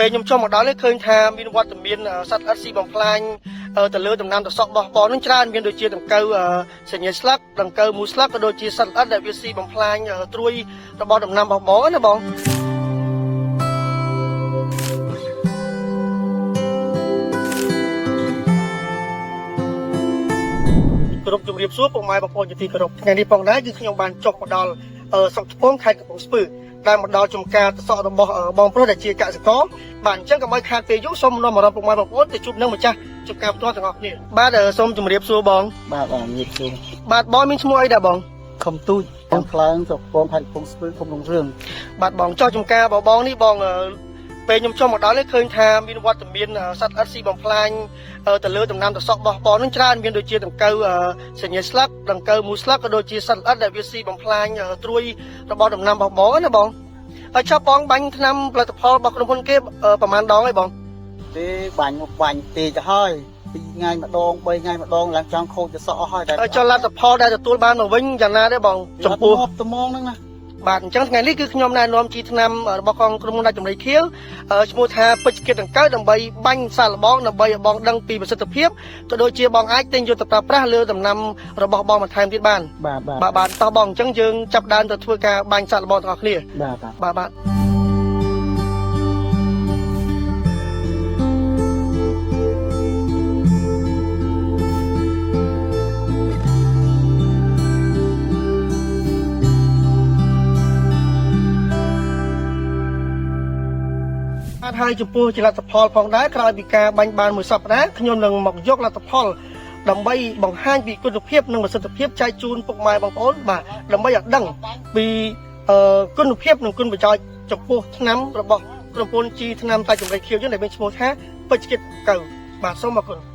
ពេលខ្ញុំចុះមកដល់នេះឃើញថាមានវត្តមានសត្វល្អិតស៊ីបំផ្លាញទៅលើដំណាំត្រសក់របស់បងនឹងច្រើនមានដូចជាដង្កូវសញ្ញាស្លឹកដង្កូវមូលស្លឹកក៏ដូចជាសត្វល្អិតដែលវាស៊ីបំផ្លាញត្រួយរបស់ដំណាំរបស់បងណាបងគ្រប់ជំរាបសួរពុកម៉ែបងប្អូនជាទីគោរពថ្ងៃនេះផងដែរគឺខ្ញុំបានចុះមកដល់ស្រុកឆ្ពងខេត្តកំពង់ស្ពឺដែលមកដល់ចំការត្រសក់របស់បងប្រុសដែលជាកសិករបាទអញ្ចឹងកុំឲ្យខាតពេលយូរសូមនាំអារម្មណ៍ពុកម៉ែបងប្អូនទៅជួបនឹងម្ចាស់ចំការផ្ទាល់ទាំងអស់គ្នាបាទសូមជម្រាបសួរបងបាទជំរាបសួរបាទបងមានឈ្មោះអីដែរបងខំទូចបងខ្លាំងស្រុកពងខេត្តកំពង់ស្ពឺគុំលងរឿងបាទបងចុះចំការបងនេះបងពេលខ្ញុំចុះមកដល់នេះឃើញថាមានវត្តមានសត្វល្អិតស៊ីបំផ្លាញទៅលើដំណាំត្រសក់របស់បងនឹងច្រើនមានដូចជាដង្កូវសញ្ញាស្លឹកដង្កូវមូលស្លឹកក៏ដូចជាសត្វល្អិតដែលវាស៊ីបំផ្លាញត្រួយរបស់ដំណាំរបស់បងណាបងហើយចុះបងបាញ់ថ្នាំផលិតផលរបស់ក្រុមហ៊ុនគេប្រហែលដងហើយបងទេបាញ់មកបាញ់ទេទៅហើយ2ថ្ងៃម្ដង3ថ្ងៃម្ដងឡើងចង់ខូចត្រសក់អស់ហើយតែចុះលទ្ធផលដែលទទួលបានមកវិញយ៉ាងណាដែរបងចំពោះត្មងហ្នឹងណាបាទអញ្ចឹងថ្ងៃនេះគឺខ្ញុំណែនាំជីថ្នាំរបស់ក្រុមហ៊ុនដាច់ចម្រៃខៀវឈ្មោះថាពេជ្រគិតដង្កូវដើម្បីបាញ់សាកល្បងដើម្បីឲ្យបងដឹងពីប្រសិទ្ធភាពក៏ដូចជាបងអាចទិញយកទៅប្រើប្រាស់លើដំណាំរបស់បងបន្ថែមទៀតបានបាទតោះបងអញ្ចឹងយើងចាប់ដើមទៅធ្វើការបាញ់សាកល្បងទាំងអស់គ្នាបាទហើយចំពោះជាលទ្ធផលផងដែរក្រោយពីការបាញ់បានមួយសប្តាហ៍ខ្ញុំនឹងមកយកលទ្ធផលដើម្បីបង្ហាញពីគុណភាពនិងប្រសិទ្ធភាពចែកជូនពុកម៉ែបងប្អូនបាទដើម្បីឲ្យដឹងពីគុណភាពនិងគុណប្រយោជន៍ចំពោះថ្នាំរបស់ក្រុមហ៊ុនជីថ្នាំដាច់ចម្រៃខៀវយើងដែលមានឈ្មោះថាពេជ្រគិតកៅបាទសូមអរគុណ